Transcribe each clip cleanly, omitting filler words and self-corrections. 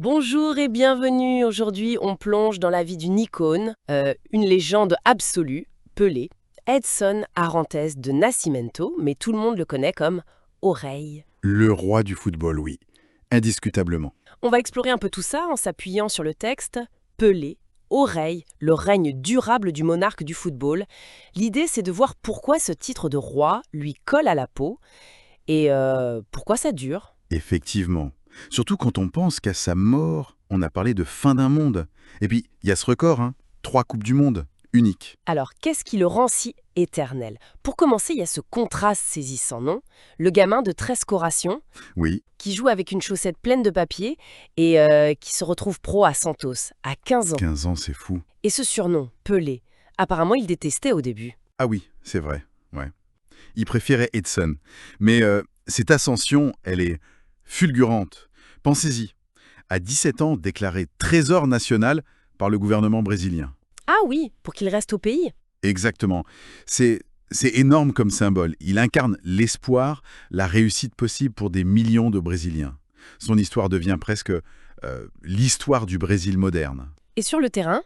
Bonjour et bienvenue. Aujourd'hui, on plonge dans la vie d'une icône, une légende absolue, Pelé, Edson Arantes de Nascimento, mais tout le monde le connaît comme Oreille. Le roi du football, oui. Indiscutablement. On va explorer un peu tout ça en s'appuyant sur le texte Pelé, Oreille, le règne durable du monarque du football. L'idée, c'est de voir pourquoi ce titre de roi lui colle à la peau et pourquoi ça dure. Effectivement. Surtout quand on pense qu'à sa mort, on a parlé de fin d'un monde. Et puis, il y a ce record, 3 Coupes du Monde, unique. Alors, qu'est-ce qui le rend si éternel? Pour commencer, il y a ce contraste saisissant, non? Le gamin de 13 corations, Oui, qui joue avec une chaussette pleine de papier et qui se retrouve pro à Santos, à 15 ans. 15 ans, c'est fou. Et ce surnom, Pelé, apparemment il détestait au début. Ah oui, c'est vrai, ouais. Il préférait Edson. Mais cette ascension, elle est fulgurante. Pensez-y. À 17 ans, déclaré trésor national par le gouvernement brésilien. Ah oui, pour qu'il reste au pays. Exactement. C'est énorme comme symbole. Il incarne l'espoir, la réussite possible pour des millions de Brésiliens. Son histoire devient presque l'histoire du Brésil moderne. Et sur le terrain,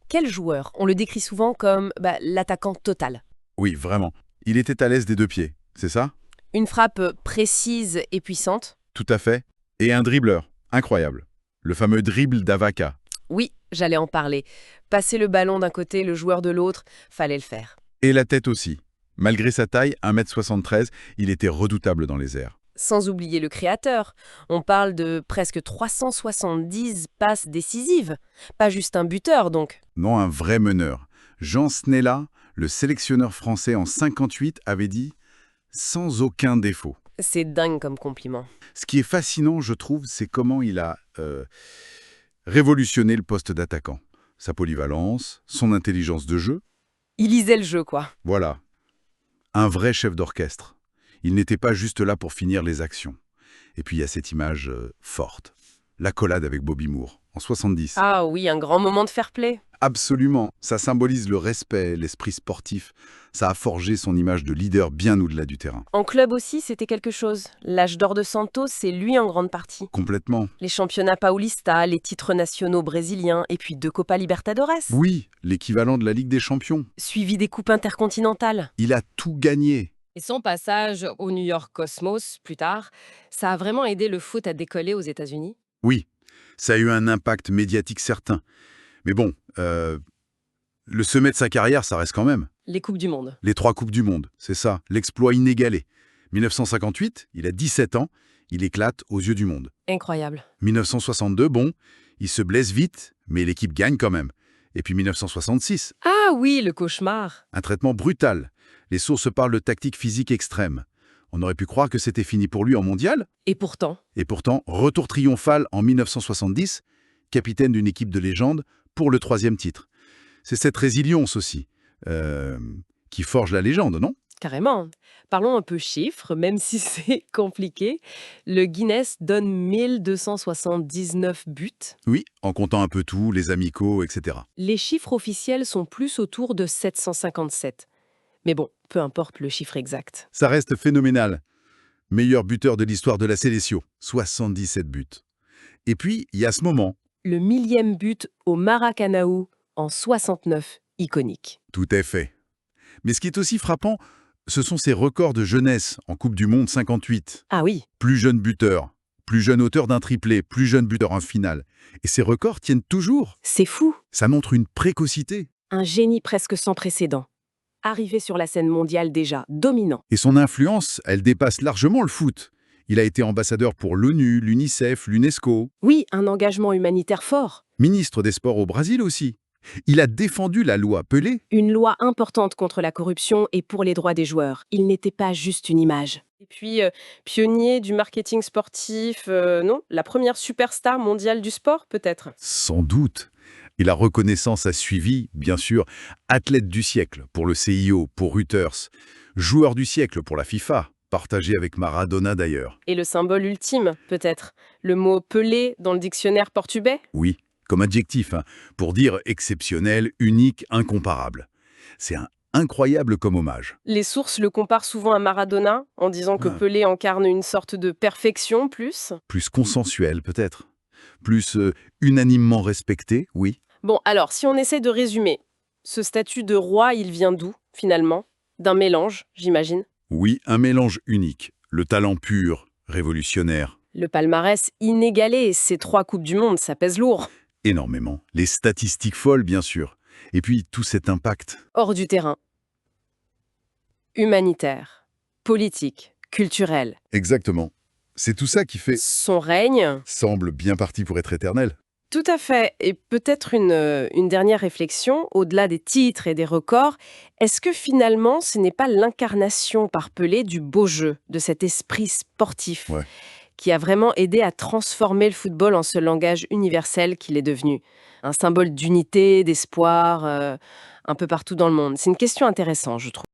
quel joueur? On le décrit souvent comme l'attaquant total. Oui, vraiment. Il était à l'aise des deux pieds, c'est ça? Une frappe précise et puissante. Tout à fait. Et un dribbleur, incroyable. Le fameux dribble d'Avaca. Oui, j'allais en parler. Passer le ballon d'un côté, le joueur de l'autre, fallait le faire. Et la tête aussi. Malgré sa taille, 1,73 m, il était redoutable dans les airs. Sans oublier le créateur. On parle de presque 370 passes décisives. Pas juste un buteur, donc. Non, un vrai meneur. Jean Snella, le sélectionneur français en 58, avait dit « sans aucun défaut ». C'est dingue comme compliment. Ce qui est fascinant, je trouve, c'est comment il a révolutionné le poste d'attaquant. Sa polyvalence, son intelligence de jeu, Il lisait le jeu, quoi. voilà. Un vrai chef d'orchestre. Il n'était pas juste là pour finir les actions. Et puis il y a cette image forte. L'accolade avec Bobby Moore, en 70. Ah oui, un grand moment de fair play. Absolument. Ça symbolise le respect, l'esprit sportif. Ça a forgé son image de leader bien au-delà du terrain. En club aussi, c'était quelque chose. L'âge d'or de Santos, c'est lui en grande partie. Complètement. Les championnats Paulista, les titres nationaux brésiliens, et puis 2 Copa Libertadores. Oui, l'équivalent de la Ligue des Champions. Suivi des coupes intercontinentales. Il a tout gagné. Et son passage au New York Cosmos, plus tard, ça a vraiment aidé le foot à décoller aux États-Unis. Oui, ça a eu un impact médiatique certain. Mais bon, le sommet de sa carrière, ça reste quand même. Les Coupes du Monde. Les 3 Coupes du Monde, c'est ça, l'exploit inégalé. 1958, il a 17 ans, il éclate aux yeux du monde. Incroyable. 1962, bon, il se blesse vite, mais l'équipe gagne quand même. Et puis 1966, Ah oui, le cauchemar. un traitement brutal. Les sources parlent de tactique physique extrême. On aurait pu croire que c'était fini pour lui en mondial. Et pourtant, Et pourtant, retour triomphal en 1970, capitaine d'une équipe de légende pour le 3e titre. C'est cette résilience aussi qui forge la légende, non? carrément. Parlons un peu chiffres, même si c'est compliqué. Le Guinness donne 1279 buts. Oui, en comptant un peu tout, les amicaux, etc. Les chiffres officiels sont plus autour de 757. Mais bon, peu importe le chiffre exact. Ça reste phénoménal. Meilleur buteur de l'histoire de la Seleção, 77 buts. Et puis, il y a ce moment, Le 1000e but au Maracanaú en 69, iconique. tout est fait. Mais ce qui est aussi frappant, ce sont ses records de jeunesse en Coupe du Monde 58. Ah oui, Plus jeune buteur, plus jeune auteur d'un triplé, plus jeune buteur en finale. Et ces records tiennent toujours. c'est fou. Ça montre une précocité. Un génie presque sans précédent. Arrivé sur la scène mondiale déjà, dominant. Et son influence, elle dépasse largement le foot. Il a été ambassadeur pour l'ONU, l'UNICEF, l'UNESCO, Oui, un engagement humanitaire fort. ministre des Sports au Brésil aussi. Il a défendu la loi Pelé. Une loi importante contre la corruption et pour les droits des joueurs. Il n'était pas juste une image. Et puis, pionnier du marketing sportif, non, la première superstar mondiale du sport, peut-être. Sans doute. Et la reconnaissance a suivi, bien sûr, athlète du siècle pour le CIO, pour Reuters, joueur du siècle pour la FIFA, partagé avec Maradona d'ailleurs. Et le symbole ultime, peut-être. Le mot Pelé dans le dictionnaire portugais. Oui, comme adjectif, pour dire exceptionnel, unique, incomparable. C'est un incroyable comme hommage. Les sources le comparent souvent à Maradona, en disant que Ah. Pelé incarne une sorte de perfection plus. Plus consensuel peut-être. plus unanimement respecté, oui. Bon, alors, si on essaie de résumer, ce statut de roi, il vient d'où, finalement? D'un mélange, j'imagine. Oui, un mélange unique. Le talent pur, révolutionnaire, Le palmarès inégalé, ces 3 Coupes du Monde, ça pèse lourd. énormément. Les statistiques folles, bien sûr. Et puis, tout cet impact. Hors du terrain. Humanitaire, politique, culturel. Exactement. C'est tout ça qui fait... Son règne. semble bien parti pour être éternel. Tout à fait. Et peut-être une dernière réflexion, au-delà des titres et des records, est-ce que finalement, ce n'est pas l'incarnation par Pelé du beau jeu, de cet esprit sportif, Ouais. qui a vraiment aidé à transformer le football en ce langage universel qu'il est devenu? Un symbole d'unité, d'espoir, un peu partout dans le monde. C'est une question intéressante, je trouve.